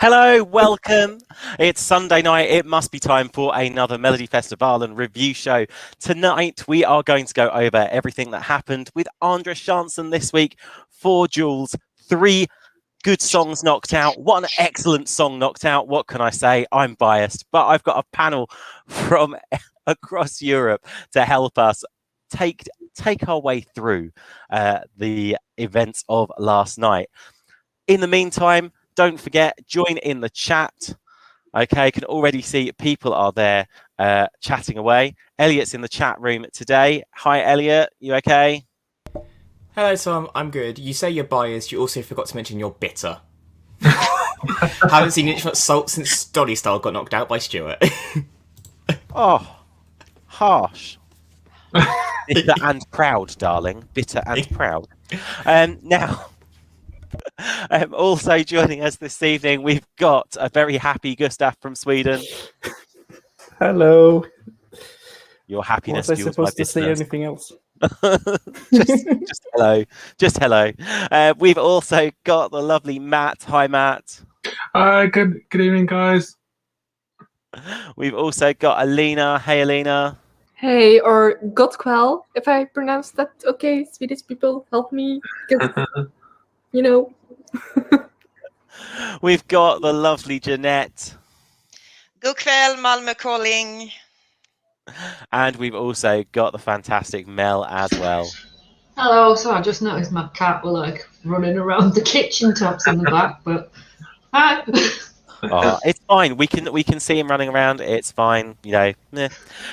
Hello, welcome. It's Sunday night. It must be time for another Melodifestivalen review show. Tonight, we are going to go over everything that happened with Andra Chansen this week. 4 duels, 3 good songs knocked out, 1 excellent song knocked out. What can I say? I'm biased, but I've got a panel from across Europe to help us take our way through the events of last night. In the meantime, don't forget, join in the chat. Okay, I can already see people are there chatting away. Elliot's in the chat room today. Hi, Elliot. You okay? Hello, Tom. I'm good. You say you're biased. You also forgot to mention you're bitter. Haven't seen it salt since Dolly Style got knocked out by Stuart. Oh, harsh. Bitter and proud, darling. Bitter and proud. Now, also joining us this evening, we've got a very happy Gustav from Sweden. Hello. Your happiness Was I fuels my supposed to say business. anything else? just hello. Just hello. We've also got the lovely Matt. Hi, Matt. Hi, good evening, guys. We've also got Alina. Hey, Alina. Hey, or Godkwell, if I pronounce that okay. Swedish people, help me. Because, you know. We've got the lovely Jeanette. God kväll, Malmö calling. And we've also got the fantastic Mel as well. Hello, so I just noticed my cat were like running around the kitchen tops in the back, but hi. Oh, it's fine. We can see him running around. It's fine. You know. Meh.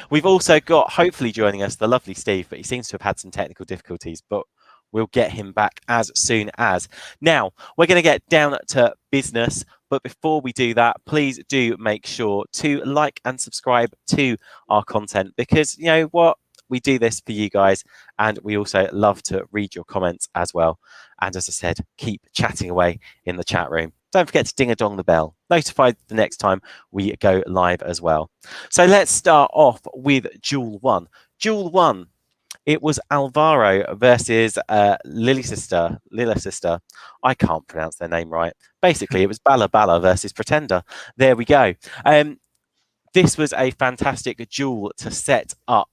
We've also got, hopefully joining us, the lovely Steve, but he seems to have had some technical difficulties, but we'll get him back as soon as. Now, we're going to get down to business, but before we do that, please do make sure to like and subscribe to our content, because you know what? We do this for you guys, and we also love to read your comments as well. And as I said, keep chatting away in the chat room. Don't forget to ding-a-dong the bell. Notified the next time we go live as well. So let's start off with Duel 1. Duel 1, it was Alvaro versus Lillasyster. I can't pronounce their name right. Basically, it was Baila versus Pretender. There we go. This was a fantastic duel to set up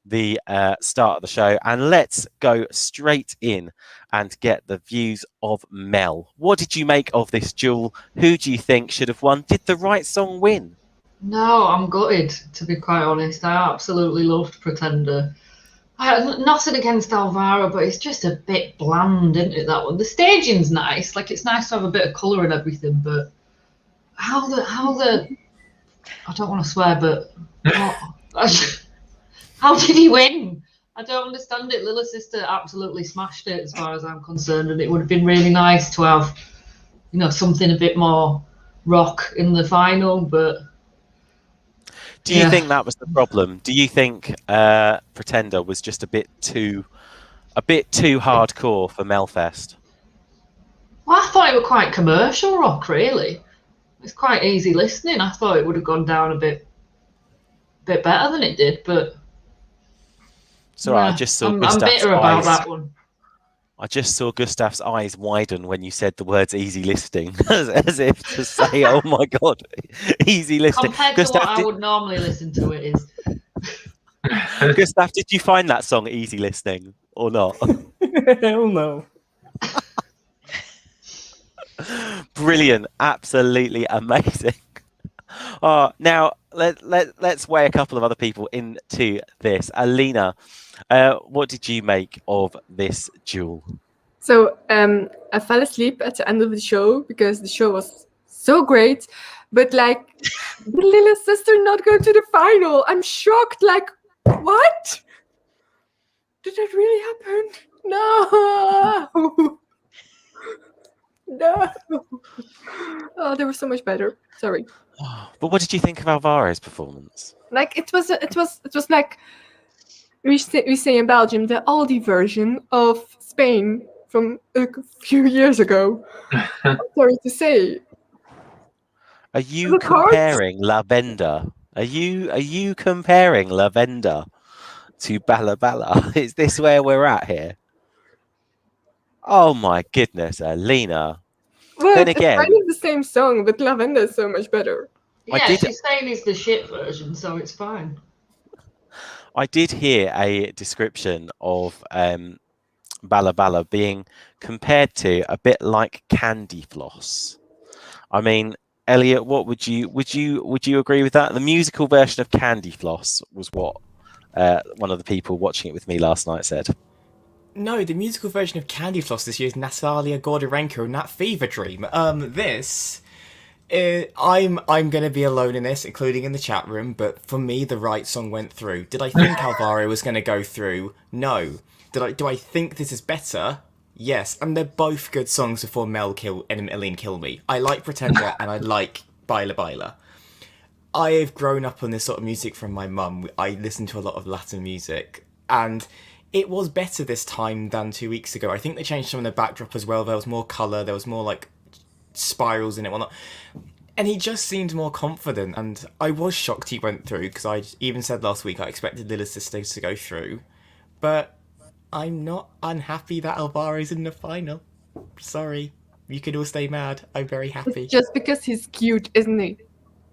the start of the show, and let's go straight in and get the views of Mel. What did you make of this duel? Who do you think should have won? Did the right song win? No, I'm gutted, to be quite honest. I absolutely loved Pretender. Nothing against Alvaro, but it's just a bit bland, isn't it, that one? The staging's nice, like it's nice to have a bit of colour and everything, but how the I don't want to swear, but what? How did he win? I don't understand it. Lillasyster absolutely smashed it as far as I'm concerned, and it would have been really nice to have, you know, something a bit more rock in the final, but do you think that was the problem? Do you think Pretender was just a bit too hardcore for Melfest? Well, I thought it was quite commercial rock, really. It's quite easy listening. I thought it would have gone down a bit better than it did, but it's all right. I just saw I'm bitter about that one. I just saw Gustav's eyes widen when you said the words easy listening, as if to say, oh my God, easy listening. Compared to what I would normally listen to, it is. Gustav, did you find that song easy listening or not? Hell no. Brilliant. Absolutely amazing. Now, let's weigh a couple of other people into this. Alina, what did you make of this duel? So I fell asleep at the end of the show because the show was so great, but like, the Lillasyster not go to the final. I'm shocked. Like, what? Did that really happen? No. No. Oh, they were so much better. Sorry. But what did you think of Alvaro's performance? Like it was like we say in Belgium, the Aldi version of Spain from a few years ago. I'm sorry to say. Are you comparing Lavender? Are you comparing Lavender to Baila? Is this where we're at here? Oh my goodness, Alina. Well, Then it's again- kind of the same song, but Lavender is so much better. I Yeah, did- she's saying it's the shit version, so it's fine. I did hear a description of Baila Baila being compared to a bit like candy floss. I mean, Elliot, what would you agree with that? The musical version of Candy Floss was what one of the people watching it with me last night said. No, the musical version of Candy Floss this year is Natalia Gordorenko and That Fever Dream. I'm gonna be alone in this, including in the chat room, but for me the right song went through. Did I think Alvaro was gonna go through? No. Do I think this is better? Yes, and they're both good songs before Mel and Eileen Kill Me. I like Pretender and I like Baila Baila. I have grown up on this sort of music from my mum. I listen to a lot of Latin music, and it was better this time than 2 weeks ago. I think they changed some of the backdrop as well. There was more colour, there was more like spirals in it, whatnot. And he just seemed more confident, and I was shocked he went through, because I even said last week I expected Lillasyster to go through. But I'm not unhappy that Alvaro's in the final. Sorry. You can all stay mad. I'm very happy. It's just because he's cute, isn't he?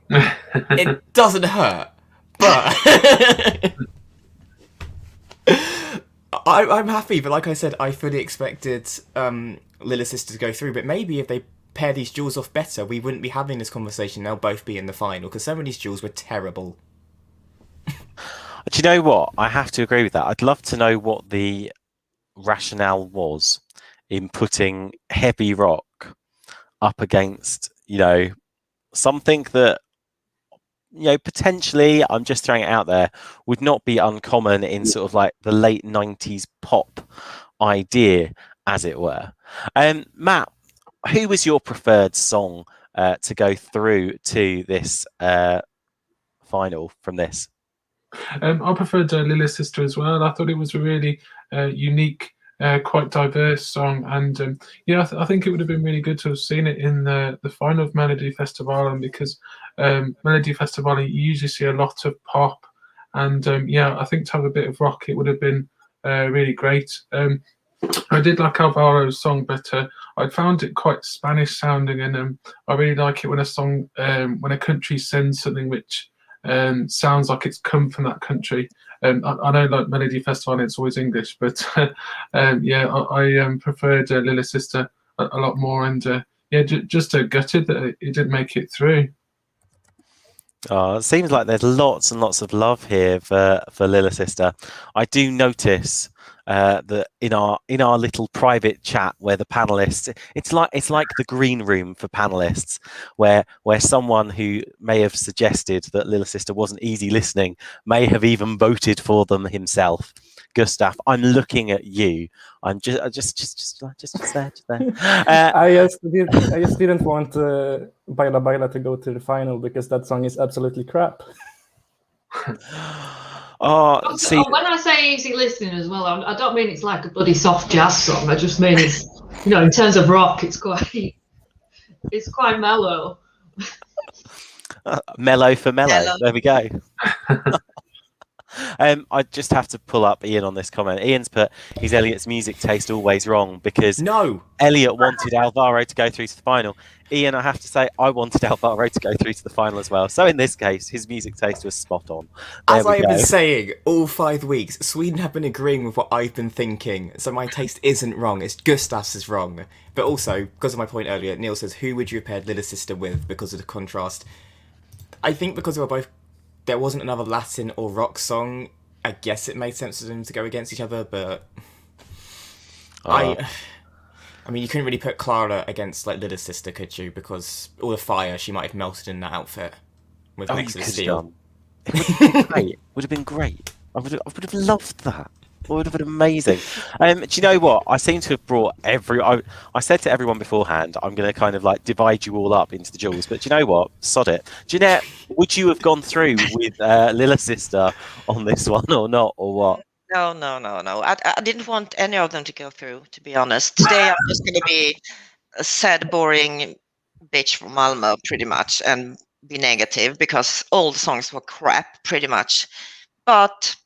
It doesn't hurt, but I'm happy. But like I said, I fully expected Lillasyster to go through. But maybe if they pair these duels off better, we wouldn't be having this conversation. They'll both be in the final, because some of these duels were terrible. Do you know what? I have to agree with that. I'd love to know what the rationale was in putting heavy rock up against, something that, potentially, I'm just throwing it out there, would not be uncommon in sort of like the late 90s pop idea, as it were. Matt, who was your preferred song to go through to this final from this? I preferred Lillasyster as well. I thought it was a really unique, quite diverse song, and I think it would have been really good to have seen it in the final of Melodifestivalen, because Melodifestivalen you usually see a lot of pop, and I think to have a bit of rock it would have been really great. I did like Alvaro's song, but I found it quite Spanish sounding, and I really like it when a country sends something which sounds like it's come from that country. I know, like Melodifestivalen, it's always English, but I preferred Lillasyster a lot more, and just gutted that it didn't make it through. Oh, it seems like there's lots and lots of love here for Lillasyster. I do notice that in our little private chat where the panelists, it's like the green room for panelists, where someone who may have suggested that Lillasyster wasn't easy listening may have even voted for them himself. Gustav, I'm looking at you. I'm just there. I just didn't want Baila Baila to go to the final, because that song is absolutely crap. Oh, see, When I say easy listening as well, I don't mean it's like a bloody soft jazz song. I just mean it's, in terms of rock, it's quite mellow. mellow for mellow. Mellow. There we go. I just have to pull up Ian on this comment. Ian's put, is Elliot's music taste always wrong? Because No. Elliot wanted Alvaro to go through to the final. Ian, I have to say, I wanted Alvaro to go through to the final as well. So in this case, his music taste was spot on. As I have been saying all 5 weeks, Sweden have been agreeing with what I've been thinking. So my taste isn't wrong. It's Gustav's is wrong. But also, because of my point earlier, Neil says, who would you have paired Lillasyster with because of the contrast? I think because they were both, there wasn't another Latin or rock song, I guess it made sense for them to go against each other, but I mean, you couldn't really put Clara against like Lillasyster, could you? Because all the fire, she might have melted in that outfit with a mix of steel. It would have been great. It would have been great. I would have loved that. It would have been amazing. Do you know what? I seem to have brought I said to everyone beforehand, I'm going to kind of like divide you all up into the duels. But do you know what? Sod it. Jeanette, would you have gone through with Lillasyster on this one or not, or what? No. I didn't want any of them to go through, to be honest. Today I'm just going to be a sad, boring bitch from Malmö, pretty much, and be negative because all the songs were crap, pretty much. But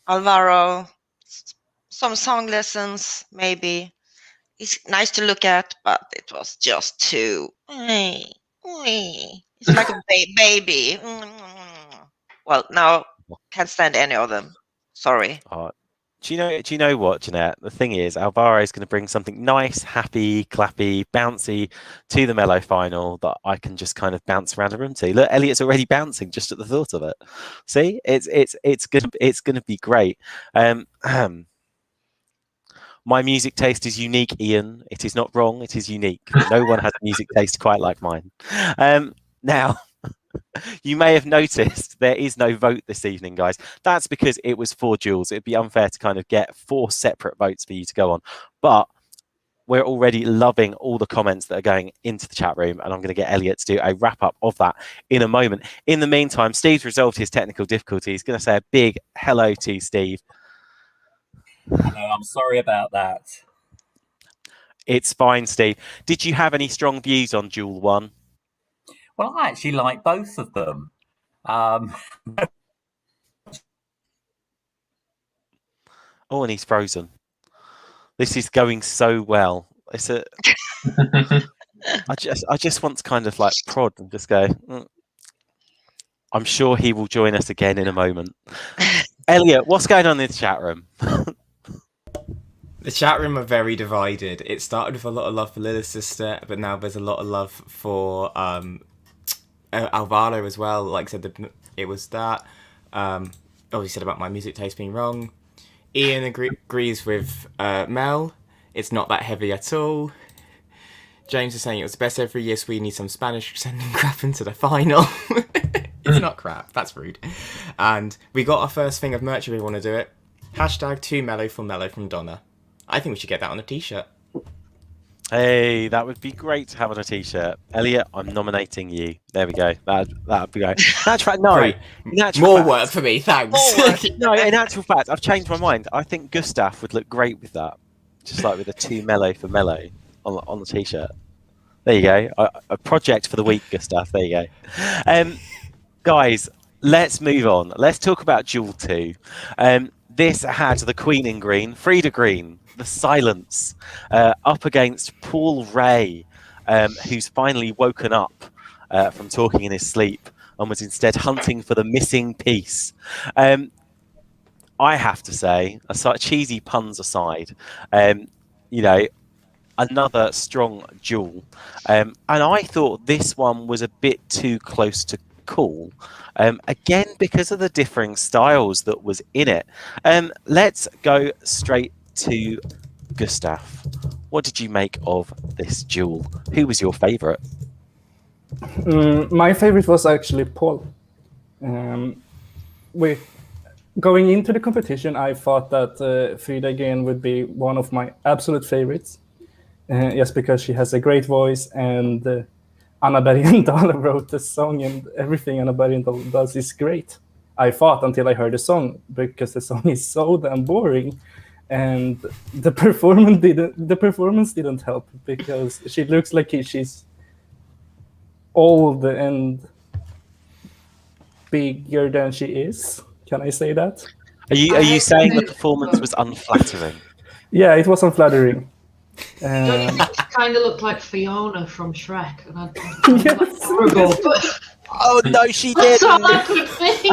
Alvaro, some song lessons, maybe. He's nice to look at, but it was just too. It's like a baby. Well, now can't stand any of them. Sorry. Do you know what, Jeanette? The thing is, Alvaro is going to bring something nice, happy, clappy, bouncy to the Mello final that I can just kind of bounce around the room to. Look, Elliot's already bouncing just at the thought of it. See, it's gonna be great. My music taste is unique, Ian. It is not wrong. It is unique. No one has a music taste quite like mine. Now. You may have noticed there is no vote this evening, guys. That's because it was 4 duels. It'd be unfair to kind of get 4 separate votes for you to go on. But we're already loving all the comments that are going into the chat room, and I'm going to get Elliot to do a wrap-up of that in a moment. In the meantime, Steve's resolved his technical difficulties. He's going to say a big hello to Steve. Hello, I'm sorry about that. It's fine, Steve. Did you have any strong views on Duel 1? Well, I actually like both of them. Oh, and he's frozen. This is going so well. It's a. I just want to kind of like prod and just go. I'm sure he will join us again in a moment. Elliot, what's going on in the chat room? The chat room are very divided. It started with a lot of love for Lillasyster, but now there's a lot of love for Alvaro as well. Like I said, it was that. He said about my music taste being wrong. Ian agrees with Mel. It's not that heavy at all. James is saying it was the best every year, so we need some Spanish sending crap into the final. It's not crap. That's rude. And we got our first thing of merch if we want to do it. Hashtag 2Mello for Mello from Donna. I think we should get that on a t-shirt. Hey, that would be great to have on a t-shirt. Elliot, I'm nominating you. There we go. That'd be great. More work for me, thanks. No, in actual fact, I've changed my mind. I think Gustav would look great with that. Just like with a 2Mello for Mello on the t-shirt. There you go. A project for the week, Gustav. There you go. Guys, let's move on. Let's talk about Duel 2. This had the Queen in green, Frida Green, the silence, up against Paul Ray, who's finally woken up from talking in his sleep and was instead hunting for the missing piece. I have to say, aside cheesy puns aside, another strong duel. And I thought this one was a bit too close to call. Again, because of the differing styles that was in it. Let's go straight to Gustav. What did you make of this duel? Who was your favourite? My favorite was actually Paul. Going into the competition, I thought that Frida again would be one of my absolute favorites, just because she has a great voice, and Anna Bergendahl wrote the song, and everything Anna Bergendahl does is great. I thought until I heard the song, because the song is so damn boring, and the performance didn't help, because she looks like she's old and bigger than she is. Can I say that? Are you saying the performance was unflattering? Yeah, it was unflattering. It kind of looked like Fiona from Shrek, and Yes. horrible. Oh no, she That's did. all I could think.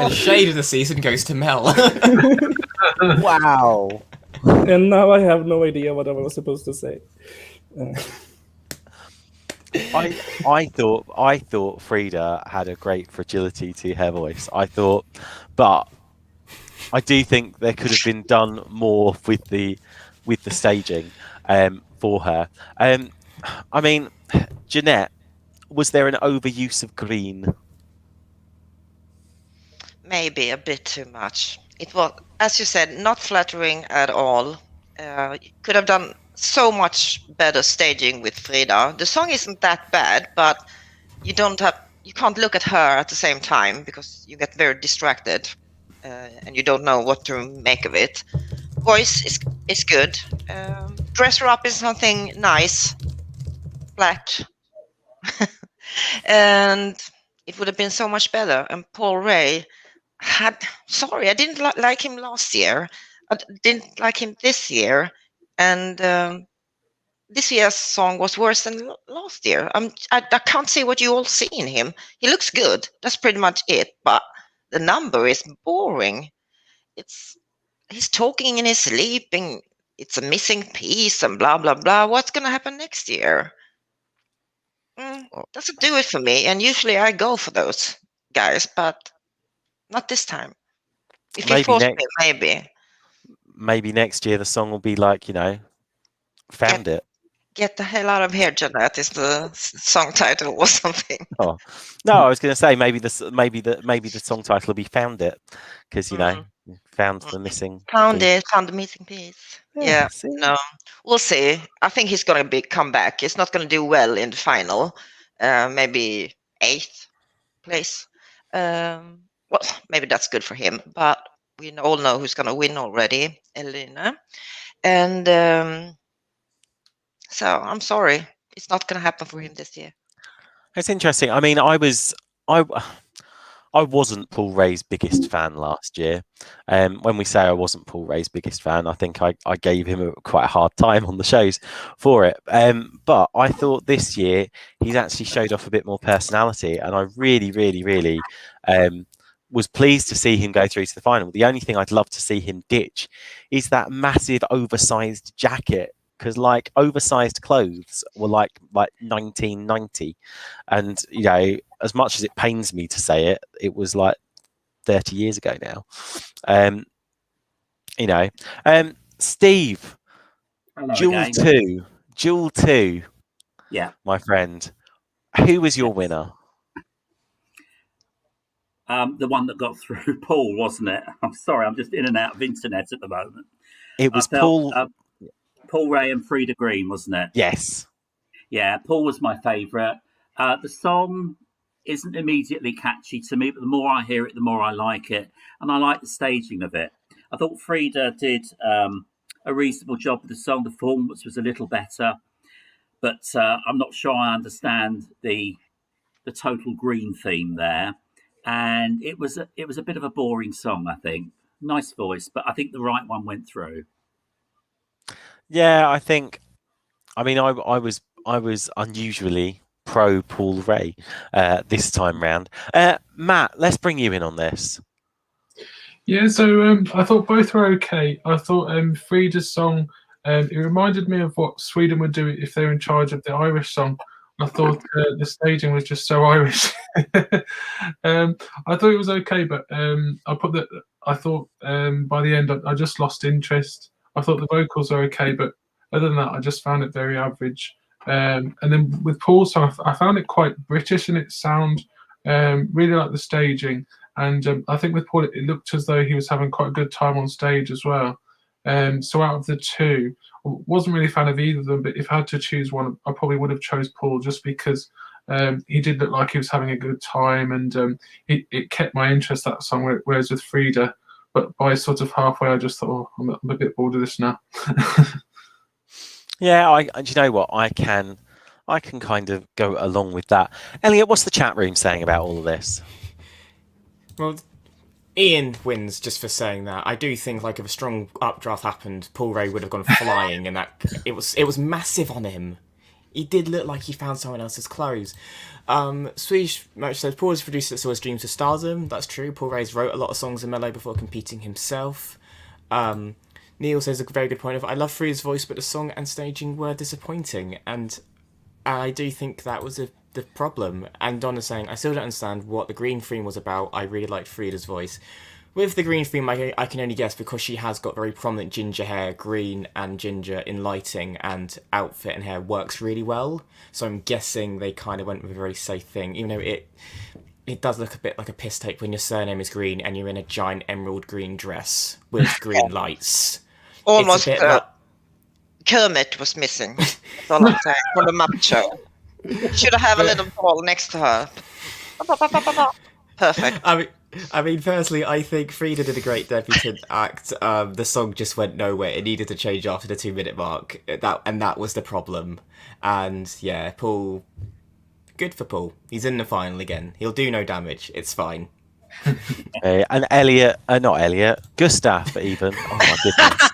And shade of the season goes to Mel. Wow. And now I have no idea what I was supposed to say. I thought Frida had a great fragility to her voice. But I do think there could have been done more with the staging for her. I mean, Jeanette, was there an overuse of green? Maybe a bit too much. It was, as you said, not flattering at all. Could have done so much better staging with Frida. The song isn't that bad, but you can't look at her at the same time because you get very distracted and you don't know what to make of it. Voice is good. Dress her up in something nice, black, and it would have been so much better. And Paul Ray I didn't like him last year. I didn't like him this year. and this year's song was worse than last year. I can't see what you all see in him. He looks good. That's pretty much it. But the number is boring. He's talking in his sleep, and it's a missing piece, and blah blah blah. What's gonna happen next year? Doesn't do it for me. And usually I go for those guys, but not this time. If you force me, maybe next year the song will be like, Found It. Get the hell out of here, Jeanette, is the song title or something. Oh no, I was going to say maybe the song title will be Found It, because found the missing. Found the missing piece. Yeah, no, we'll see. I think he's going to come back. He's not going to do well in the final. Maybe 8th place. Well, maybe that's good for him. But we all know who's going to win already, Elena. And so I'm sorry, it's not going to happen for him this year. It's interesting. I mean, I wasn't Paul Ray's biggest fan last year. When we say I wasn't Paul Ray's biggest fan, I think I gave him quite a hard time on the shows for it. But I thought this year he's actually showed off a bit more personality, and I really, really, really was pleased to see him go through to the final. The only thing I'd love to see him ditch is that massive oversized jacket, because oversized clothes were like 1990, and as much as it pains me to say it, it was like 30 years ago now. Steve, Hello, Duel 2, yeah, my friend, who was your winner? The one that got through, Paul, wasn't it? I'm sorry, I'm just in and out of internet at the moment. It was Paul. Paul Ray and Frida Green, wasn't it? Yes. Yeah, Paul was my favourite. The song isn't immediately catchy to me, but the more I hear it, the more I like it. And I like the staging of it. I thought Frida did a reasonable job with the song. The performance was a little better. But I'm not sure I understand the total green theme there. And it was a bit of a boring song, I think. Nice voice, but I think the right one went through. Yeah, I was unusually pro Paul Ray this time round. Matt, let's bring you in on this. Yeah, so I thought both were okay. I thought Frida's song, it reminded me of what Sweden would do if they were in charge of the Irish song. I thought the staging was just so Irish. I thought it was okay, but I thought by the end I just lost interest. I thought the vocals were okay, but other than that, I just found it very average. And then with Paul's song, I found it quite British in its sound. Really like the staging, and I think with Paul, it looked as though he was having quite a good time on stage as well. So out of the two, I wasn't really a fan of either of them, but if I had to choose one, I probably would have chose Paul, just because he did look like he was having a good time, and it kept my interest, that song, whereas with Frida, but by sort of halfway, I just thought, I'm a bit bored of this now. Yeah, do you know what? I can kind of go along with that. Elliot, what's the chat room saying about all of this? Well, Ian wins just for saying that. I do think, if a strong updraft happened, Paul Ray would have gone flying, and that it was massive on him. He did look like he found someone else's clothes. Swedish Merch says Paul is a producer that saw his dreams to stardom. That's true. Paul Ray's wrote a lot of songs in Mello before competing himself. Neil says a very good point I love Frida's voice, but the song and staging were disappointing, and I do think that was the problem. And Donna's saying, I still don't understand what the green theme was about. I really liked Frida's voice. With the green theme, I can only guess, because she has got very prominent ginger hair. Green and ginger in lighting and outfit and hair works really well. So I'm guessing they kind of went with a very safe thing, even though it does look a bit like a piss take when your surname is green and you're in a giant emerald green dress with green lights. Almost Kermit was missing. That's all I'm saying, from the Muppet Show. Should have a little ball next to her. Perfect. I mean, personally, I think Frida did a great debutant act. The song just went nowhere. It needed to change after the 2-minute mark. That was the problem. And yeah, Paul, good for Paul. He's in the final again. He'll do no damage. It's fine. And Elliot, not Elliot, Gustav even. Oh my goodness.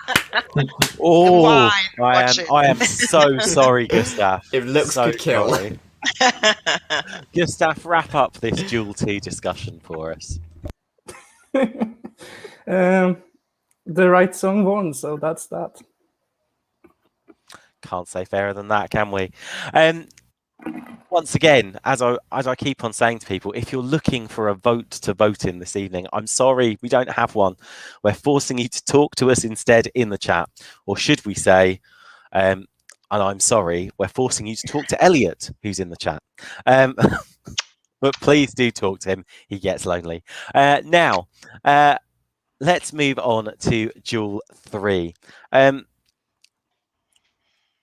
Oh, Wine, I watch it. am so sorry, Gustav. It looks so good kill. sorry. Gustav, wrap up this Duel 2 discussion for us. The right song won, so that's that. Can't say fairer than that, can we? Once again, as I keep on saying to people, if you're looking for a vote to vote in this evening, I'm sorry, we don't have one. We're forcing you to talk to us instead in the chat. Or should we say, and I'm sorry, we're forcing you to talk to Elliot, who's in the chat. But please do talk to him. He gets lonely. Now, let's move on to Duel 3.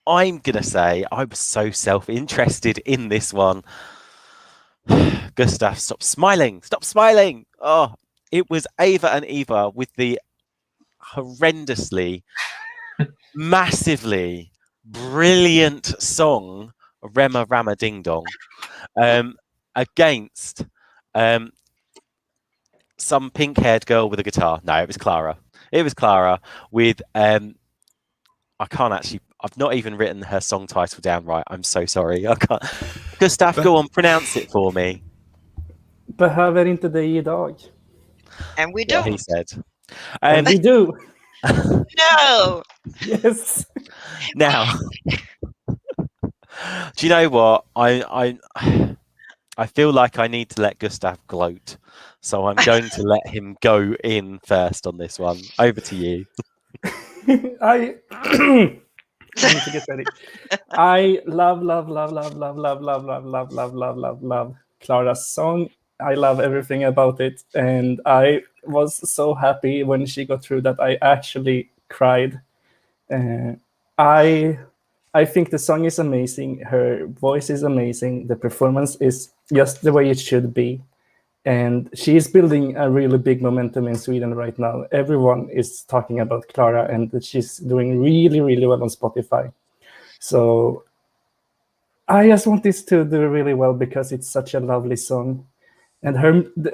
I'm going to say I was so self-interested in this one. Gustav, stop smiling. Stop smiling. Oh, it was Eva and Eva with the horrendously, massively brilliant song Rama Ding Dong against some pink-haired girl with a guitar. No, it was Clara. It was Clara with... I can't actually... I've not even written her song title down right. I'm so sorry. I can't. Gustav, go on, pronounce it for me. Behöver inte, idag. And we don't. What he said. And we do. No. Yes. Now, do you know what? I feel like I need to let Gustav gloat. So I'm going to let him go in first on this one. Over to you. I need to get ready. I love Clara's song. I love everything about it, and I was so happy when she got through that I actually cried. I think the song is amazing. Her voice is amazing. The performance is just the way it should be. And she is building a really big momentum in Sweden right now. Everyone is talking about Clara, and she's doing really, really well on Spotify. So I just want this to do really well because it's such a lovely song. And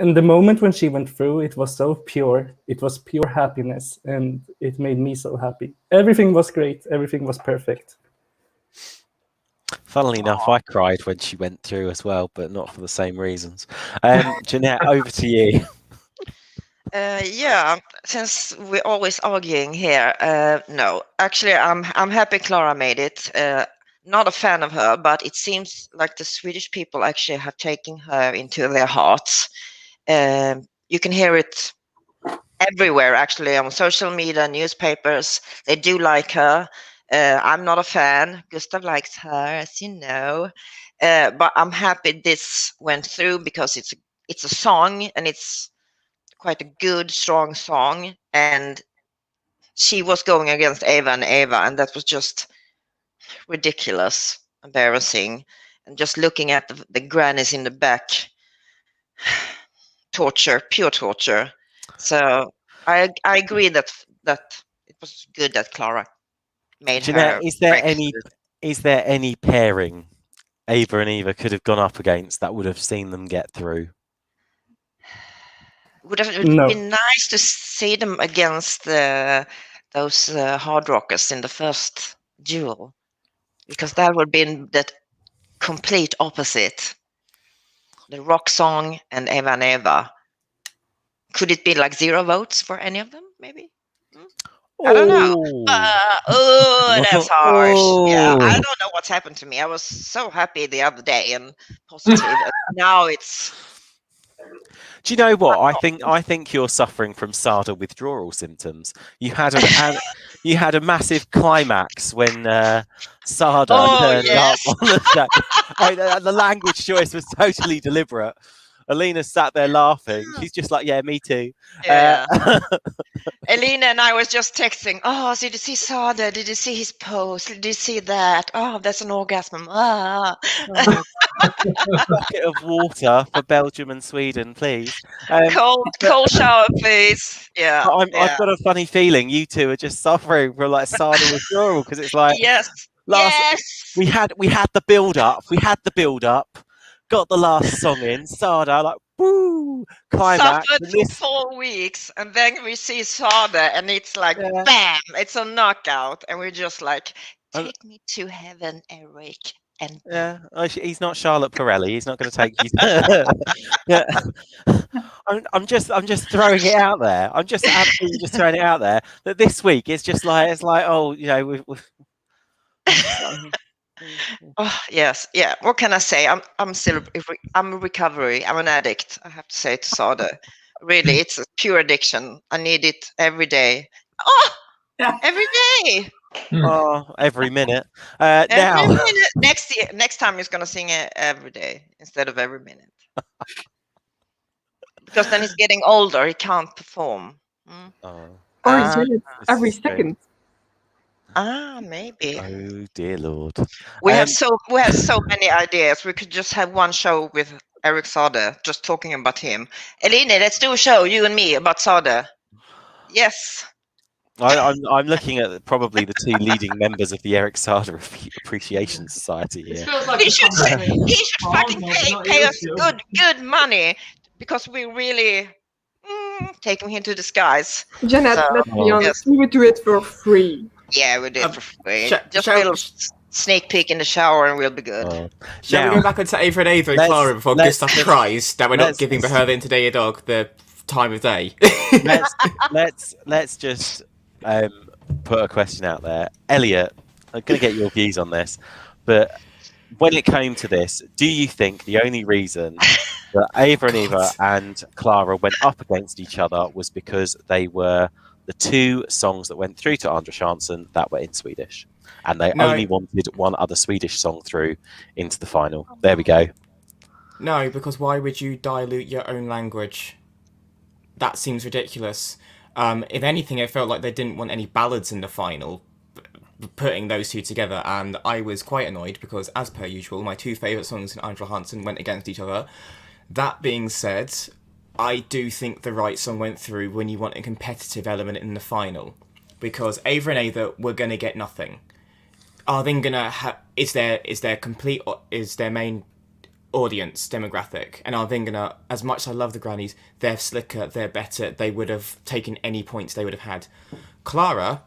in the moment when she went through, it was so pure. It was pure happiness, and it made me so happy. Everything was great. Everything was perfect. Funnily enough, I cried when she went through as well, but not for the same reasons. Jeanette, over to you. Yeah, since we're always arguing here, no. Actually, I'm happy Clara made it. Not a fan of her, but it seems like the Swedish people actually have taken her into their hearts. You can hear it everywhere, actually, on social media, newspapers. They do like her. I'm not a fan. Gustav likes her, as you know. But I'm happy this went through because it's a song, and it's quite a good, strong song. And she was going against Eva and Eva, and that was just ridiculous, embarrassing. And just looking at the grannies in the back, torture, pure torture. So I agree that it was good that Clara made Jeanette, her. is there any pairing Eva and Eva could have gone up against that would have seen them get through? Would have No. been nice to see them against those hard rockers in the first duel, because that would have been the complete opposite. The rock song and Eva. Could it be like 0 votes for any of them, maybe? I don't know. That's harsh. Yeah, I don't know what's happened to me. I was so happy the other day and positive. And now it's... Do you know what? I think you're suffering from SADA withdrawal symptoms. You had a massive climax when SADA turned up on the show. The language choice was totally deliberate. Alina sat there laughing. She's just like, yeah, me too. Yeah. Elena and I was just texting. Oh, did you see Sada? Did you see his post? Did you see that? Oh, that's an orgasm. Ah. Bucket of water for Belgium and Sweden, please. Cold shower, please. Yeah. I've got a funny feeling you two are just suffering from like SADA withdrawal because it's like yes. We had the build up. got the last song in. Sada, like, woo, climax. Suffered And for this, 4 weeks, and then we see Sada, and it's like, Yeah. bam! It's a knockout, and we're just like, And- take me to heaven, Eric. And yeah, he's not Charlotte Pirelli. He's not going to take you. Yeah. I'm just throwing it out there. I'm just absolutely just throwing it out there that this week it's like oh, you know, we've oh, yes, yeah. What can I say? I'm still I'm a recovery. I'm an addict. I have to say to Sada, really, it's a pure addiction. I need it every day. Oh, every day. every minute. Every Now, minute. Next time he's gonna sing it every day instead of every minute. Because then he's getting older. He can't perform. Or Ah, Janet, every this is great. second. Maybe. Oh dear Lord. We have so many ideas. We could just have one show with Eric Sada, just talking about him. Eline, let's do a show, you and me, about Sada. Yes. I'm looking at probably the two leading members of the Eric Sada Appreciation Society This here. feels like He a should conversation. fucking Not pay you us two. good money because we really taking him to the skies. Janet, So, let's be honest, yes. we would do it for free. Yeah, we do it for free. Just a shall- little sneak peek in the shower and we'll be good. Shall we Now, go back onto Eva and Ava and let's- Clara before let's- Gustav cries that we're not let's- giving Behöver, inte, idag the time of day? let's just put a question out there. Elliot, I'm going to get your views on this, but when it came to this, do you think the only reason that Eva and Eva and Clara went up against each other was because they were the two songs that went through to Andra Chansen that were in Swedish, and they No. only wanted one other Swedish song through into the final? There we go. No, because why would you dilute your own language? That seems ridiculous. If anything, it felt like they didn't want any ballads in the final, putting those two together, and I was quite annoyed because, as per usual, my two favourite songs in Andra Chansen went against each other. That being said, I do think the right song went through when you want a competitive element in the final, because Ava and Ava were going to get nothing. Are they going to have... Is their main audience demographic, and are they gonna, as much as I love the grannies, they're slicker, they're better, they would have taken any points they would have had. Clara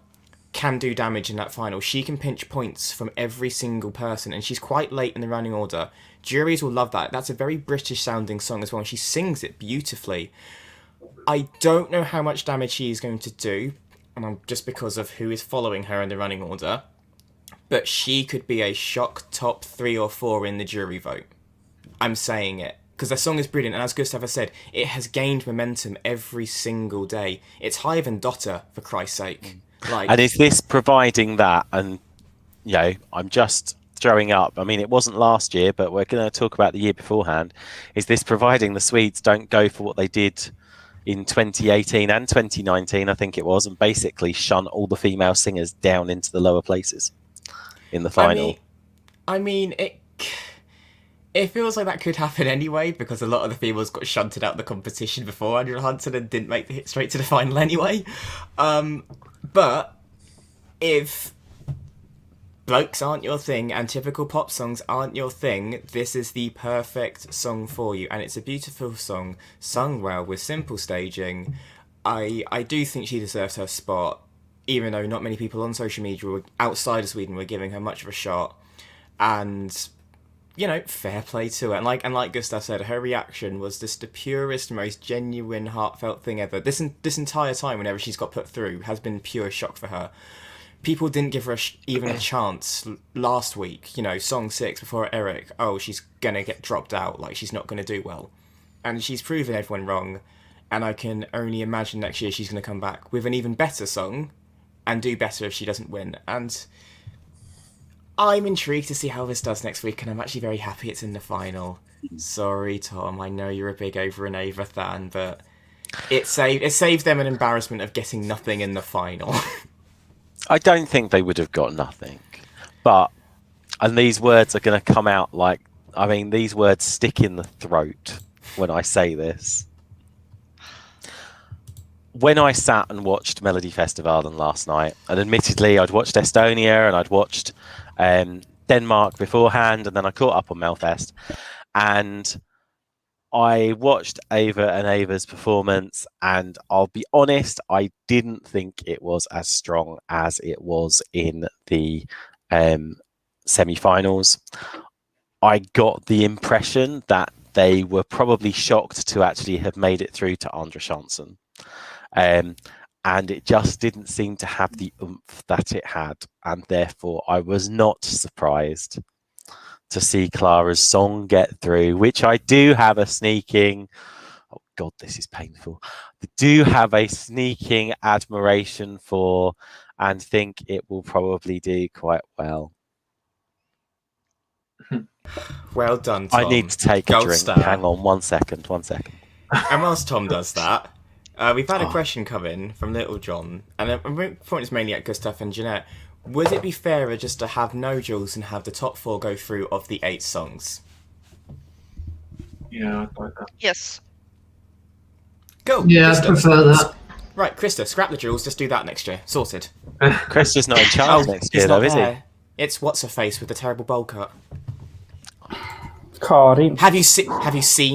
can do damage in that final. She can pinch points from every single person, and she's quite late in the running order. Juries will love that. That's a very British sounding song as well, and she sings it beautifully. I don't know how much damage she is going to do, just because of who is following her in the running order, but she could be a shock top 3 or 4 in the jury vote. I'm saying it because the song is brilliant, and as Gustav has said, it has gained momentum every single day. It's higher than Dotter, for Christ's sake. And is this providing that? And I'm just throwing up. I mean, it wasn't last year, but we're going to talk about the year beforehand. Is this providing the Swedes don't go for what they did in 2018 and 2019, I think it was, and basically shunt all the female singers down into the lower places in the final? I mean, it feels like that could happen anyway, because a lot of the females got shunted out of the competition before Andra Chansen and didn't make the hit straight to the final anyway. But if blokes aren't your thing and typical pop songs aren't your thing, this is the perfect song for you. And it's a beautiful song, sung well with simple staging. I do think she deserves her spot, even though not many people on social media outside of Sweden were giving her much of a shot. And fair play to her. And like Gustav said, her reaction was just the purest, most genuine, heartfelt thing ever. This entire time, whenever she's got put through, has been pure shock for her. People didn't give her even a chance last week. Song 6 before Eric. Oh, she's gonna get dropped out. Like, she's not gonna do well. And she's proven everyone wrong. And I can only imagine next year she's gonna come back with an even better song and do better if she doesn't win. And I'm intrigued to see how this does next week, and I'm actually very happy it's in the final. Sorry, Tom, I know you're a big Ava and Ava fan, but it saved them an embarrassment of getting nothing in the final. I don't think they would have got nothing. And these words are going to come out these words stick in the throat when I say this. When I sat and watched Melodifestivalen last night, and admittedly I'd watched Estonia and I'd watched Denmark beforehand, and then I caught up on Melfest, And I watched Eva and Eva's performance, and I'll be honest, I didn't think it was as strong as it was in the semi-finals. I got the impression that they were probably shocked to actually have made it through to Andra Chansen. And it just didn't seem to have the oomph that it had. And therefore, I was not surprised to see Clara's song get through, which I do have a sneaking, oh God, this is painful. I do have a sneaking admiration for, and think it will probably do quite well. Well done, Tom. I need to take a Gold drink. star. Hang on, 1 second. And whilst Tom does that, we've had a question come in from Little John, and I'm pointing mainly at Gustav and Jeanette. Would it be fairer just to have no duels and have the top 4 go through of the 8 songs? Yeah, I'd like that. Yes. Go. Yeah, I Krista. prefer that. Right, Krista, scrap the duels. Just do that next year. Sorted. Krista's not in charge next year, it's though, not is he? there. It's what's her face with the terrible bowl cut. Karin. Have you seen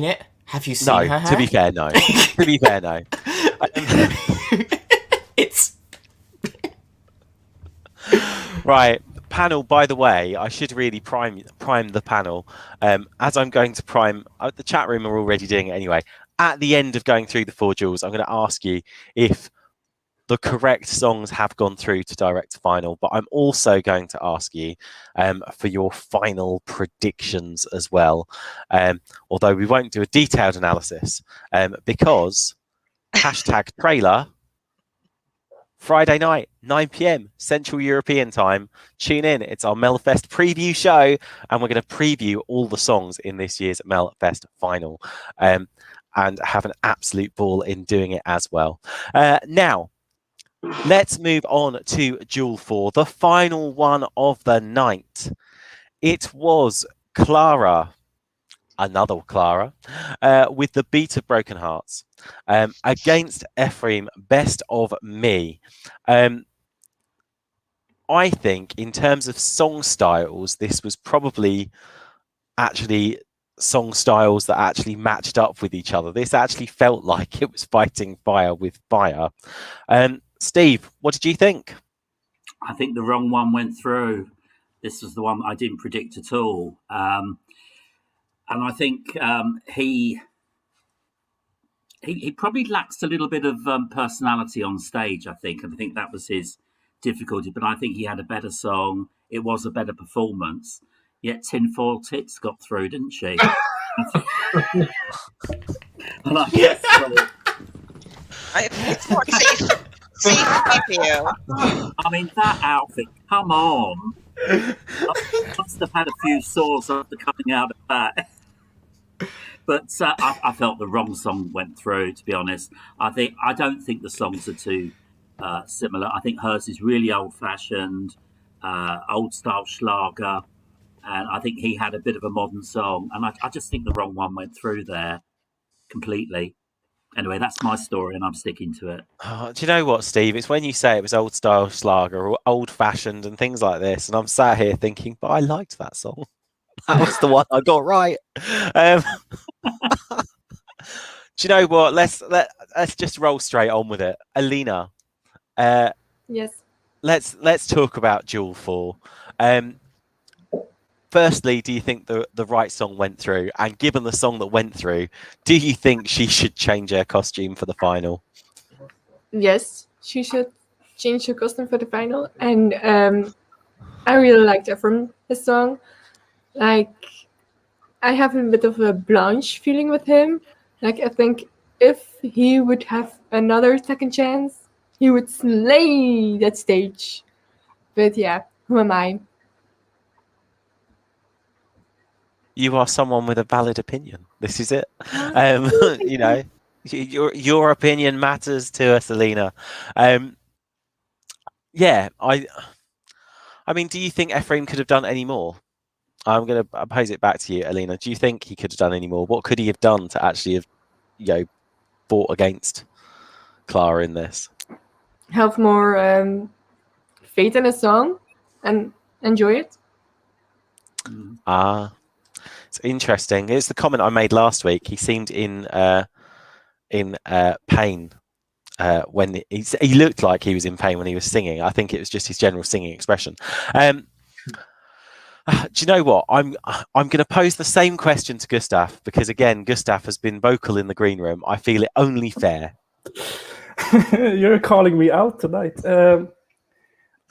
it? Have you seen No, her hair? to be fair, no. To be fair, no. It's Right, panel, by the way, I should really prime the panel. As I'm going to prime, the chat room are already doing it anyway. At the end of going through the 4 duels, I'm going to ask you if the correct songs have gone through to direct to final, but I'm also going to ask you for your final predictions as well. Although we won't do a detailed analysis because #trailer Friday night, 9 p.m. Central European time. Tune in. It's our Melfest preview show, and we're going to preview all the songs in this year's Melfest final and have an absolute ball in doing it as well. Now, let's move on to Duel 4, the final one of the night. It was Clara, another Clara, with the Beat of Broken Hearts against Efraim, Best of Me. I think in terms of song styles, this was probably actually song styles that actually matched up with each other. This actually felt like it was fighting fire with fire. Steve, what did you think? I think the wrong one went through. This was the one I didn't predict at all. And I think he probably lacks a little bit of personality on stage, I think. And I think that was his difficulty. But I think he had a better song. It was a better performance. Yet Tinfoil Tits got through, didn't she? And I guess It's not safe for you. I mean, that outfit, come on. I must have had a few sores after coming out of that. But I felt the wrong song went through, to be honest. I don't think the songs are too similar. I think hers is really old-fashioned, old-style Schlager. And I think he had a bit of a modern song. And I just think the wrong one went through there completely. Anyway, that's my story, and I'm sticking to it. Oh, do you know what, Steve? It's when you say it was old style Schlager or old fashioned and things like this, and I'm sat here thinking, but I liked that song. That was the one I got right. Do you know what? Let's just roll straight on with it. Alina, Yes. let's talk about Duel 4. Firstly, do you think the right song went through? And given the song that went through, do you think she should change her costume for the final? Yes, she should change her costume for the final. And I really liked Efraim, his song. Like, I have a bit of a Blanche feeling with him. Like, I think if he would have another second chance, he would slay that stage. But yeah, who am I? You are someone with a valid opinion. This is it. You know, your opinion matters to us, Alina. Yeah, I mean, do you think Efraim could have done any more? I'm going to pose it back to you, Alina. Do you think he could have done any more? What could he have done to actually have, fought against Clara in this? Have more faith in a song and enjoy it. It's interesting. It's the comment I made last week. He seemed in pain when he looked like he was in pain when he was singing. I think it was just his general singing expression. Do you know what? I'm going to pose the same question to Gustav because again, Gustav has been vocal in the green room. I feel it only fair. You're calling me out tonight.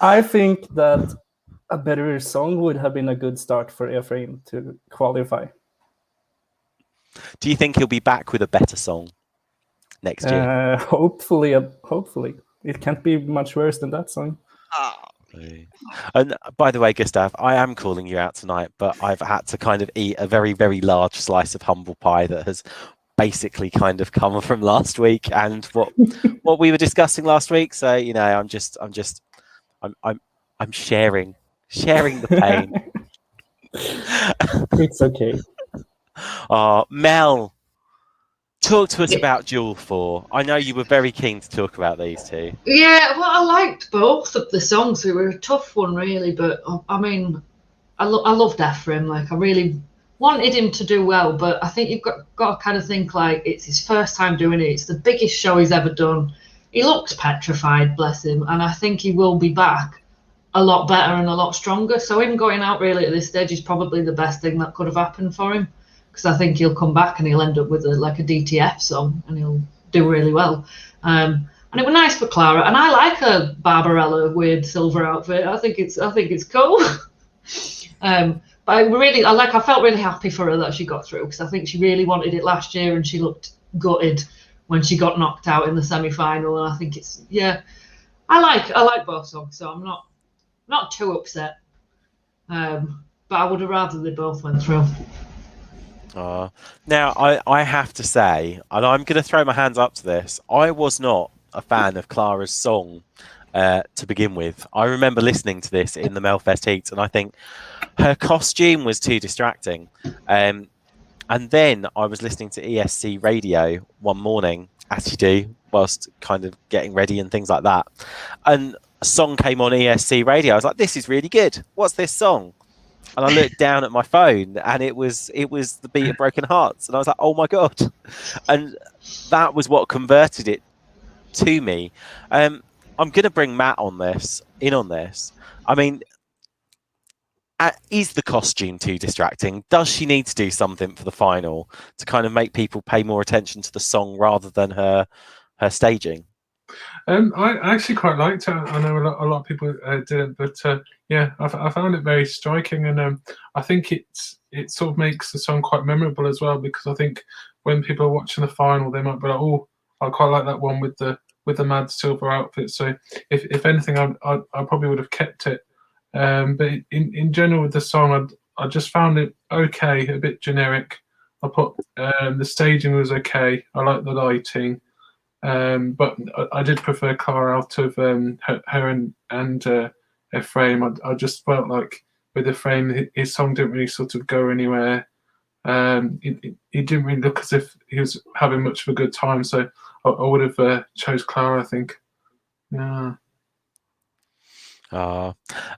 I think that a better song would have been a good start for Efraim to qualify. Do you think he'll be back with a better song next year? Hopefully. It can't be much worse than that song. Oh. And by the way, Gustav, I am calling you out tonight, but I've had to kind of eat a very, very large slice of humble pie that has basically kind of come from last week and what we were discussing last week. So I'm sharing the pain. It's okay. Mel, talk to us about Duel 4. I know you were very keen to talk about these two. Yeah, well, I liked both of the songs. They were a tough one, really, but I mean, I loved Efraim. Like, I really wanted him to do well, but I think you've got to kind of think like it's his first time doing it. It's the biggest show he's ever done. He looks petrified, bless him, and I think he will be back a lot better and a lot stronger. So him going out really at this stage is probably the best thing that could have happened for him. Because I think he'll come back and he'll end up with a DTF song and he'll do really well. And it was nice for Clara. And I like a Barbarella weird silver outfit. I think it's cool. But I felt really happy for her that she got through because I think she really wanted it last year and she looked gutted when she got knocked out in the semi-final. And I think I like both songs, so I'm not too upset. But I would have rather they both went through. Now, I have to say, and I'm going to throw my hands up to this, I was not a fan of Clara's song to begin with. I remember listening to this in the Melfest Heat, and I think her costume was too distracting. And then I was listening to ESC radio one morning, as you do, whilst kind of getting ready and things like that. And a song came on ESC radio. I was like, this is really good. What's this song? And I looked down at my phone and it was The Beat of Broken Hearts. And I was like, oh my God. And that was what converted it to me. I'm going to bring Matt on this. I mean, is the costume too distracting? Does she need to do something for the final to kind of make people pay more attention to the song rather than her staging? I actually quite liked it. I know a lot of people didn't, but yeah, I found it very striking, and I think it sort of makes the song quite memorable as well. Because I think when people are watching the final, they might be like, "Oh, I quite like that one with the mad silver outfit." So if anything, I probably would have kept it. But in general with the song, I just found it okay, a bit generic. I put the staging was okay. I like the lighting. But I did prefer Clara out of her and Efraim. I just felt like with Efraim, his song didn't really sort of go anywhere. He didn't really look as if he was having much of a good time. So I would have chose Clara, I think. Yeah.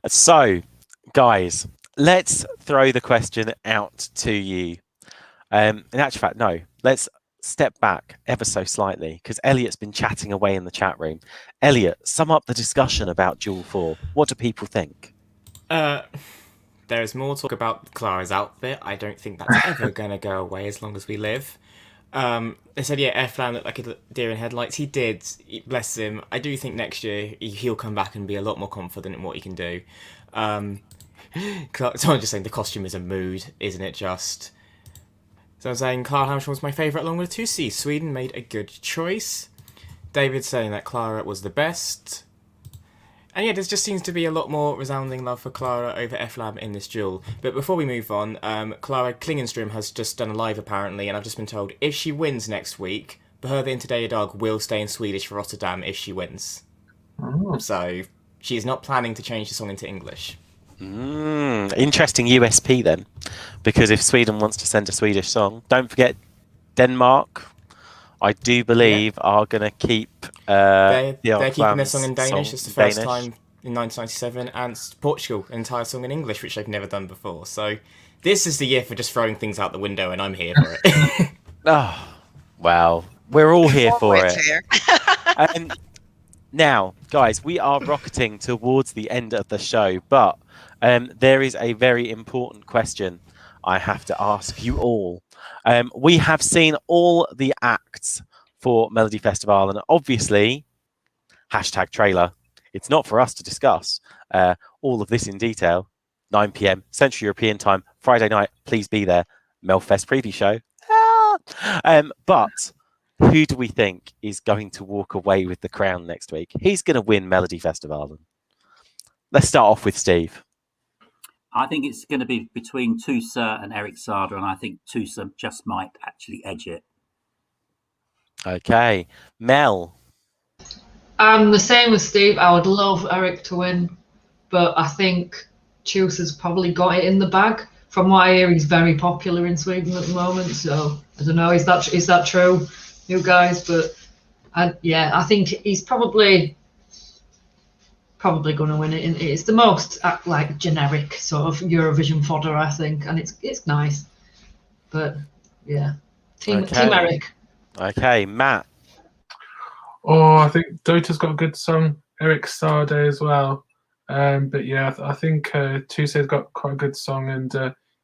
So, guys, let's throw the question out to you. In actual fact, no. Let's step back ever so slightly because Elliot's been chatting away in the chat room. Elliot, sum up the discussion about Duel 4. What do people think? There is more talk about Clara's outfit. I don't think that's ever going to go away as long as we live. They said, yeah, Efraim looked like a deer in headlights. He did. Bless him. I do think next year he'll come back and be a lot more confident in what he can do. Someone just saying the costume is a mood, isn't it just? So I'm saying Clara Hammarström was my favourite along with Tusi. Sweden made a good choice. David saying that Clara was the best. And yeah, there just seems to be a lot more resounding love for Clara over Efraim in this duel. But before we move on, Clara Klingenström has just done a live apparently, and I've just been told if she wins next week, Behöver, inte, idag will stay in Swedish for Rotterdam if she wins. Oh. So she's not planning to change the song into English. Interesting USP then, because if Sweden wants to send a Swedish song, don't forget Denmark, I do believe, are going to keep they're keeping their song in Danish. It's the first time in 1997, and Portugal, an entire song in English, which they've never done before. So This is the year for just throwing things out the window, and I'm here for it. Oh, well, we're all here for Always it. here. Now, guys, we are rocketing towards the end of the show, but there is a very important question I have to ask you all. We have seen all the acts for Melodifestivalen, and obviously, #trailer. It's not for us to discuss all of this in detail. 9 p.m. Central European time, Friday night. Please be there. Melfest preview show. But who do we think is going to walk away with the crown next week? Who's going to win Melodifestivalen? Let's start off with Steve. I think it's going to be between Tusa and Eric Sada, and I think Tusa just might actually edge it. Okay. Mel. I'm the same as Steve. I would love Eric to win, but I think Tusa's probably got it in the bag. From what I hear, he's very popular in Sweden at the moment, so I don't know, is that true, you guys? But I think he's probably going to win it. It's the most like generic sort of Eurovision fodder, I think, and it's nice. But yeah, team Eric. Okay, Matt. Oh, I think Dota's got a good song. Eric Sade as well. But yeah, I think Tusa's got quite a good song, and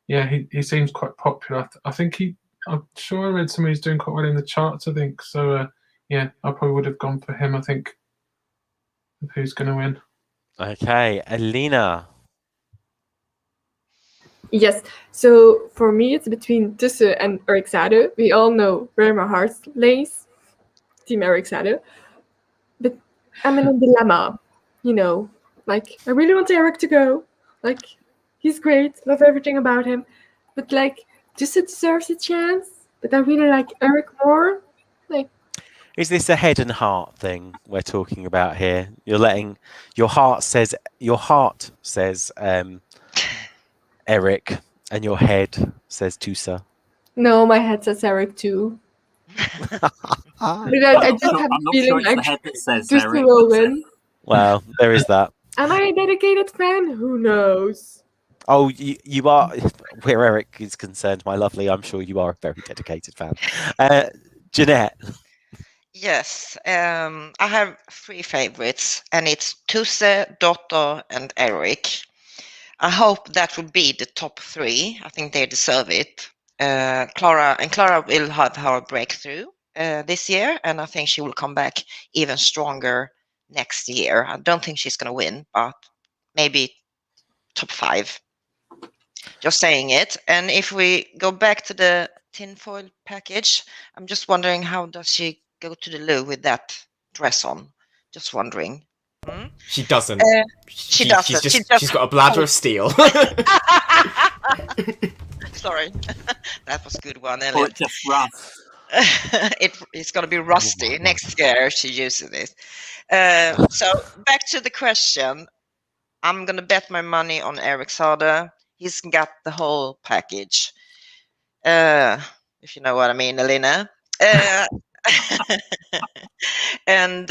he seems quite popular. I'm sure I read somebody who's doing quite well in the charts, I think. So I probably would have gone for him, I think, of who's going to win. Okay, Alina. Yes, so for me it's between Tusse and Eric Sade. We all know where my heart lays, Team Eric Sade. But I'm in a dilemma, like I really want Eric to go. Like, he's great, love everything about him. But like, Tusse deserves a chance, but I really like Eric more. Like, Is this a head and heart thing we're talking about here? You're letting your heart says Eric, and your head says Tusa. no, my head says Eric too. But I just have I'm a not feeling sure it's like the head that says Tusse Eric. will win. Well, there is that. Am I a dedicated fan? Who knows? Oh, you are. Where Eric is concerned, my lovely, I'm sure you are a very dedicated fan. Jeanette. Yes, I have 3 favorites, and it's Tusse, Dotto, and Eric. I hope that would be the top 3. I think they deserve it. Clara will have her breakthrough this year, and I think she will come back even stronger next year. I don't think she's going to win, but maybe top 5. Just saying it. And if we go back to the tinfoil package, I'm just wondering, how does she go to the loo with that dress on? Just wondering. She doesn't. She doesn't. She's got a bladder of steel. Sorry, that was a good one. Or Elliot. just rough. It's going to be rusty next year if she uses this. So back to the question. I'm going to bet my money on Eric Sade. He's got the whole package. If you know what I mean, Alina. And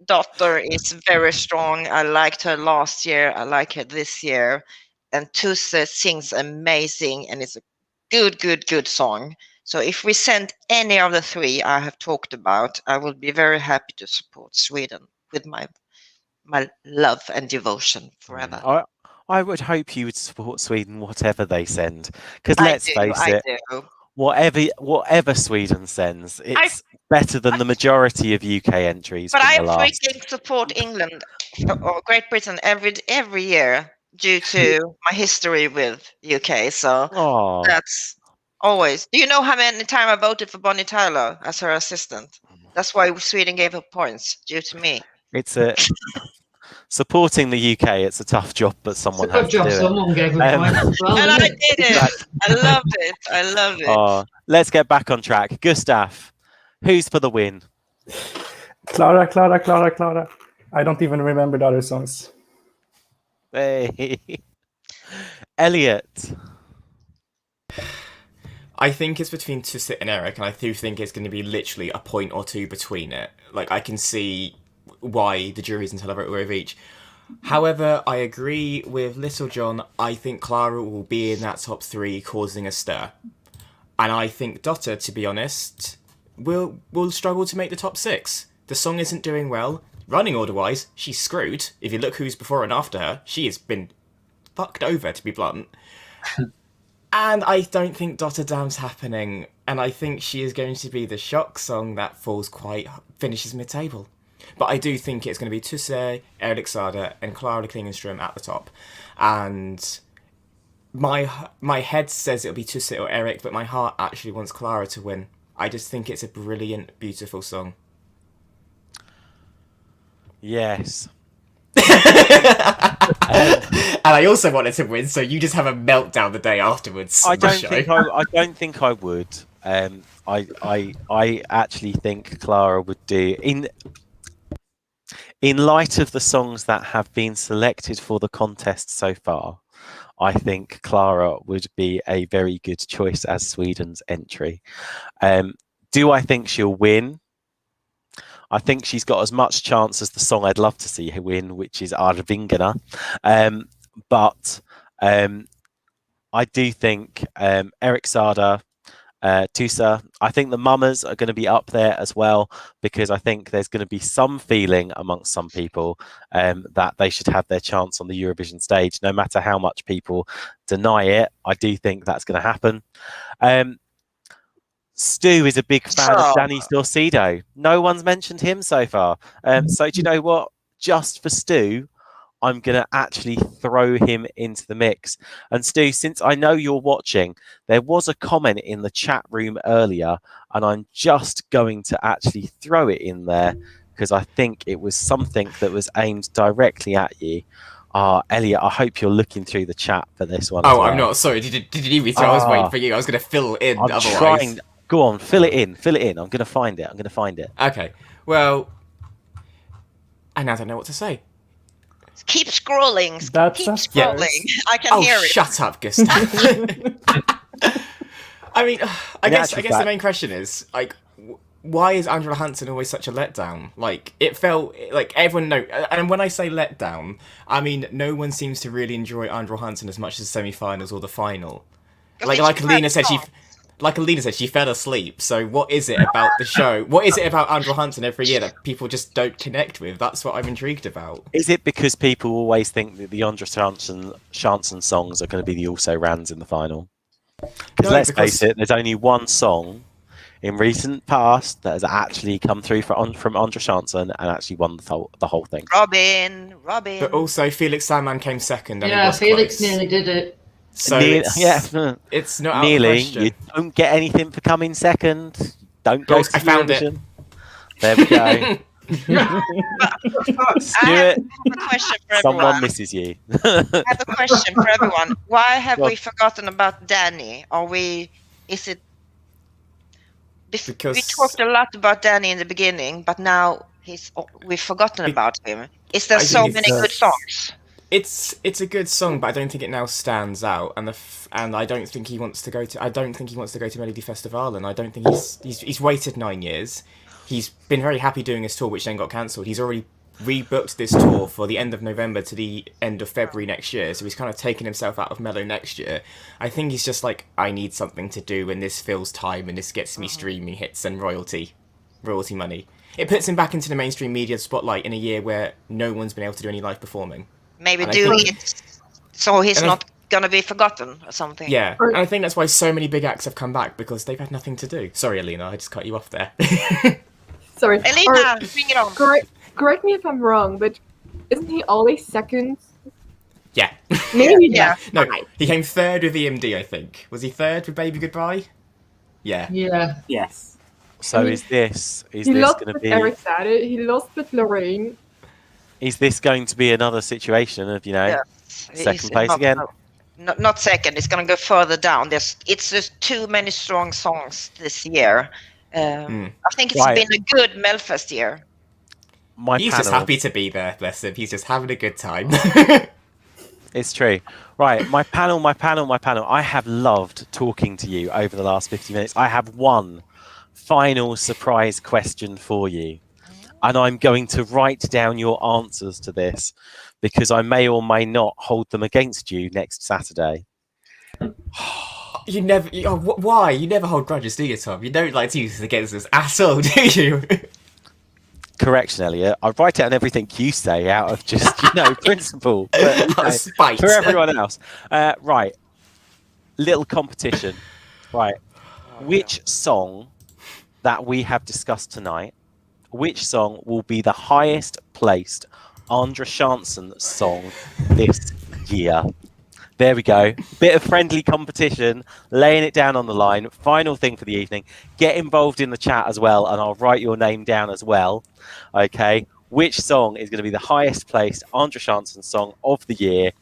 Daughter is very strong. I liked her last year. I like her this year. And Tusse sings amazing, and it's a good song. So if we send any of the 3 I have talked about, I will be very happy to support Sweden with my love and devotion forever. I would hope you would support Sweden whatever they send, because let's face it, whatever Sweden sends, it's better than the majority of UK entries. But I freaking support England or Great Britain every year due to my history with UK. So that's always. Do you know how many times I voted for Bonnie Tyler as her assistant? That's why Sweden gave her points, due to me. It's supporting the UK. It's a tough job, but someone has to do it. Someone gave her points as well. And I did it. I loved it. Oh, let's get back on track. Gustav, who's for the win? Clara. I don't even remember the other songs. Hey. Elliot. I think it's between Tusse and Eric, and I do think it's going to be literally a point or 2 between it. Like, I can see why the juries entitled a vote of each. However, I agree with Little John. I think Clara will be in that top 3, causing a stir. And I think Dotter, to be honest, will struggle to make the top 6. The song isn't doing well. Running order-wise, she's screwed. If you look who's before and after her, she has been fucked over, to be blunt. And I don't think Dotter Dam's happening. And I think she is going to be the shock song that finishes mid-table. But I do think it's going to be Tusse, Erik Saade, and Clara Klingenström at the top. And my head says it'll be Tusse or Erik, but my heart actually wants Clara to win. I just think it's a brilliant, beautiful song. Yes. And I also wanted to win, so you just have a meltdown the day afterwards. I don't think I would. I actually think Clara would do in light of the songs that have been selected for the contest so far. I think Clara would be a very good choice as Sweden's entry. Do I think she'll win? I think she's got as much chance as the song I'd love to see her win, which is Arvingarna. But I do think Erik Saade, Tusse, I think the Mamas are going to be up there as well, because I think there's going to be some feeling amongst some people that they should have their chance on the Eurovision stage, no matter how much people deny it. I do think that's going to happen. Stu is a big fan of Danny Saucedo. No one's mentioned him so far. So do you know what? Just for Stu, I'm going to actually throw him into the mix. And Stu, since I know you're watching, there was a comment in the chat room earlier, and I'm just going to actually throw it in there because I think it was something that was aimed directly at you. Elliot, I hope you're looking through the chat for this one. Oh, I'm not. Sorry. Did you need me to? I was waiting for you. I was going to fill in otherwise. Trying. Go on, fill it in. I'm going to find it. Okay. Well, I now don't know what to say. Keep scrolling. That's Keep scrolling. I can hear it. Shut up, Gustav. I mean, I guess the main question is, like, why is Andra Chansen always such a letdown? Like, it felt like everyone and when I say letdown, I mean no one seems to really enjoy Andra Chansen as much as the semi-finals or the final. Like Alina said, she fell asleep. So what is it about the show? What is it about Andra Chansen every year that people just don't connect with? That's what I'm intrigued about. Is it because people always think that the Andra Chansen songs are going to be the also-rans in the final? Because let's face it, there's only one song in recent past that has actually come through from Andra Chansen and actually won the whole thing. Robin. But also, Felix Sandman came second. And yeah, Felix close. nearly did it. So it's not nearly. Out of question. You don't get anything for coming second. Don't go. I found it. There we go. Stuart, someone misses you. I have a question for everyone. Why have we forgotten about Danny? Because we talked a lot about Danny in the beginning, but now we've forgotten about him. Is there so many good songs? It's a good song, but I don't think it now stands out, and I don't think he wants to go to. I don't think he wants to go to Melodifestivalen. I don't think he's waited 9 years. He's been very happy doing his tour, which then got cancelled. He's already rebooked this tour for the end of November to the end of February next year, so he's kind of taken himself out of Mello next year. I think he's just like, I need something to do, and this fills time, and this gets me streaming hits and royalty money. It puts him back into the mainstream media spotlight in a year where no one's been able to do any live performing. Maybe doing it so he's not going to be forgotten or something. Yeah, and I think that's why so many big acts have come back, because they've had nothing to do. Sorry, Alina, I just cut you off there. Sorry. Alina, bring it on. Correct me if I'm wrong, but isn't he always second? Yeah. Maybe yeah. No, he came third with EMD, I think. Was he third with Baby Goodbye? Yeah. Yeah. Yes. So is this He going lost to with be? Erik Saade. He lost with Lorraine. Is this going to be another situation of second place again? Not second. It's going to go further down. It's just too many strong songs this year. I think it's been a good Melfest year. He's just happy to be there, bless him. He's just having a good time. It's true. Right, my panel. I have loved talking to you over the last 50 minutes. I have one final surprise question for you. And I'm going to write down your answers to this because I may or may not hold them against you next Saturday. Why? You never hold grudges, do you, Tom? You don't like to use this against us at all, do you? Correction, Elliot. I write down everything you say out of just, principle. But, spite. For everyone else. Right. Little competition. Right. Which song that we have discussed tonight, which song will be the highest placed Andra Chansen song this year? There we go. Bit of friendly competition, laying it down on the line. Final thing for the evening. Get involved in the chat as well, and I'll write your name down as well. Okay. Which song is going to be the highest placed Andra Chansen song of the year?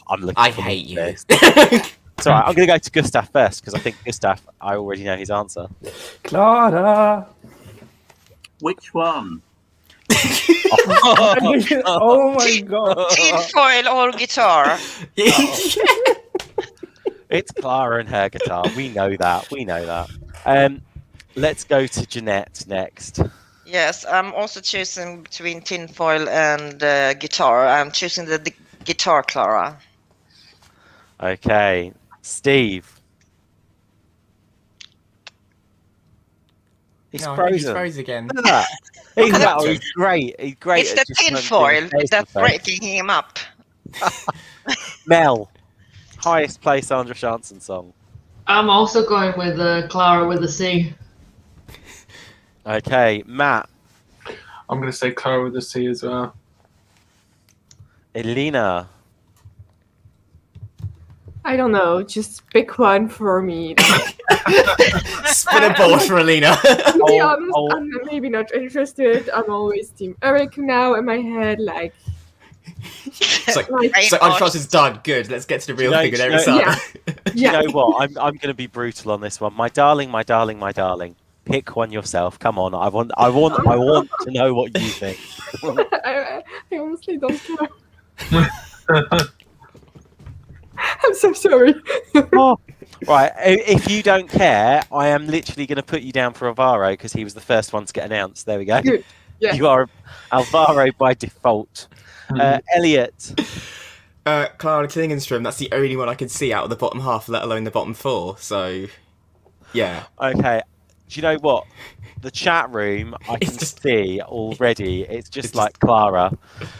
I'm looking. I hate you. It's all right. I'm going to go to Gustav first because I think Gustav, I already know his answer. Clara. Which one? Oh my god. Tinfoil or guitar? It's Clara and her guitar. We know that. Let's go to Jeanette next. Yes, I'm also choosing between tinfoil and guitar. I'm choosing the guitar, Clara. Okay. Steve. He's frozen. He's froze again. Look at that. He's great. He's great. It's the tinfoil that's breaking him up. Mel. Highest place Andra Chansen song. I'm also going with Clara with a C. Okay. Matt. I'm going to say Clara with a C as well. Elena. I don't know, just pick one for me. Spin a board for Alina. To be honest, I'm maybe not interested. I'm always Team Eric now in my head. Like, So I'm sure it's done. Good. Let's get to the real thing and every time. You know what? I'm going to be brutal on this one. My darling, my darling, my darling. Pick one yourself. Come on. I want to know what you think. I honestly don't care. I'm so sorry. Right, if you don't care, I am literally going to put you down for Alvaro because he was the first one to get announced. There we go. Good. Yeah. You are Alvaro by default. Elliot. Clara Klingenström, that's the only one I can see out of the bottom half, let alone the bottom four. So, yeah. Okay. Do you know what? The chat room, I can see already. It's just like Clara.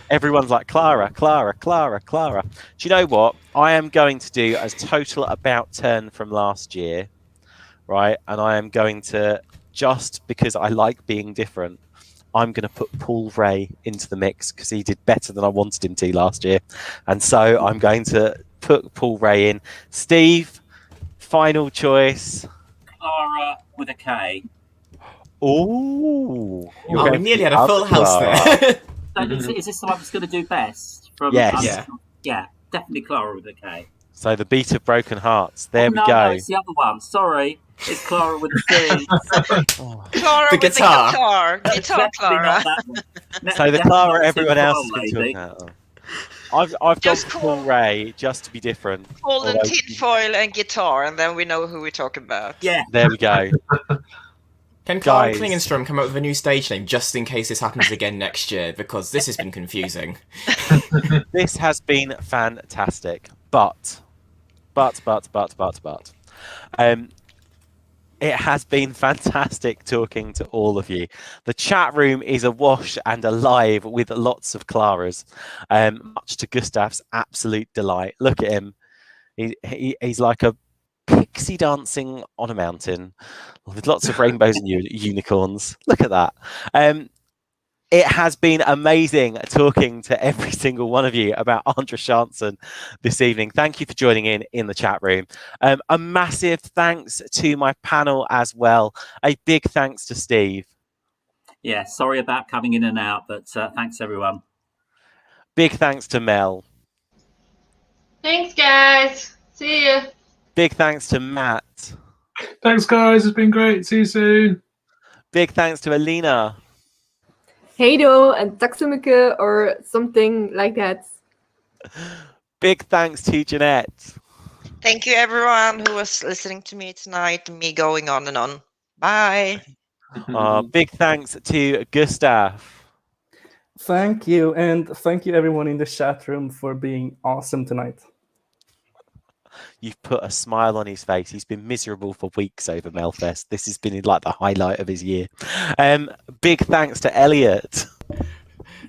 Everyone's like, Clara, Clara, Clara, Clara. Do you know what? I am going to do a total about turn from last year, right? And I am going to, just because I like being different, I'm going to put Paul Ray into the mix because he did better than I wanted him to last year. And so I'm going to put Paul Ray in. Steve, final choice. Clara with a K. Oh, we nearly had a full house there. Is this the one that's going to do best? Yes. Yeah, definitely Clara with a K. So the beat of broken hearts. There we go. No, it's the other one. Sorry, it's Clara with a C. Clara The with guitar. the guitar, Clara. So the Clara everyone else is talking about. I've got Paul Ray just to be different. Paul and tinfoil and guitar, and then we know who we're talking about. Yeah. There we go. Can Clara Klingenström come up with a new stage name just in case this happens again next year? Because this has been confusing. This has been fantastic. But. It has been fantastic talking to all of you. The chat room is awash and alive with lots of Claras, much to Gustav's absolute delight. Look at him. He's like a pixie dancing on a mountain with lots of rainbows and unicorns. Look at that. It has been amazing talking to every single one of you about Andra Chansen this evening. Thank you for joining in the chat room. A massive thanks to my panel as well. A big thanks to Steve. Yeah, sorry about coming in and out, but thanks everyone. Big thanks to Mel. Thanks, guys. See you. Big thanks to Matt. Thanks, guys. It's been great. See you soon. Big thanks to Alina. Hey do, and tack so mycket, or something like that. Big thanks to Jeanette. Thank you, everyone who was listening to me tonight. Me going on and on. Bye. Big thanks to Gustav. Thank you, and thank you everyone in the chat room for being awesome tonight. You've put a smile on his face. He's been miserable for weeks over Melfest. This has been like the highlight of his year. Big thanks to Elliot.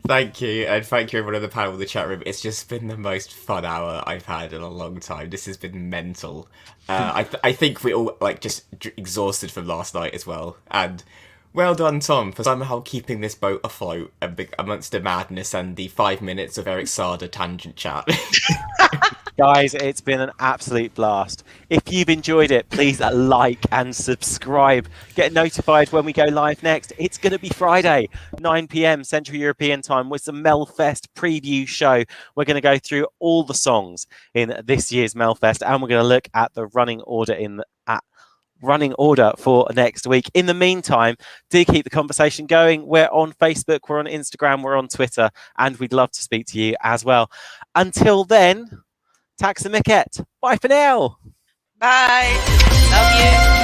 Thank you, and thank you everyone in the panel in the chat room. It's just been the most fun hour I've had in a long time. This has been mental. I think we're all like just exhausted from last night as well. And well done, Tom, for somehow keeping this boat afloat amongst the madness and the 5 minutes of Eric Sada tangent chat. Guys, it's been an absolute blast. If you've enjoyed it, please like and subscribe. Get notified when we go live next. It's going to be Friday, 9 p.m. Central European time with the Melfest preview show. We're going to go through all the songs in this year's Melfest, and we're going to look at the running order for next week. In the meantime, do keep the conversation going. We're on Facebook, we're on Instagram, we're on Twitter, and we'd love to speak to you as well. Until then, tack så mycket. Bye for now. Bye. Love you.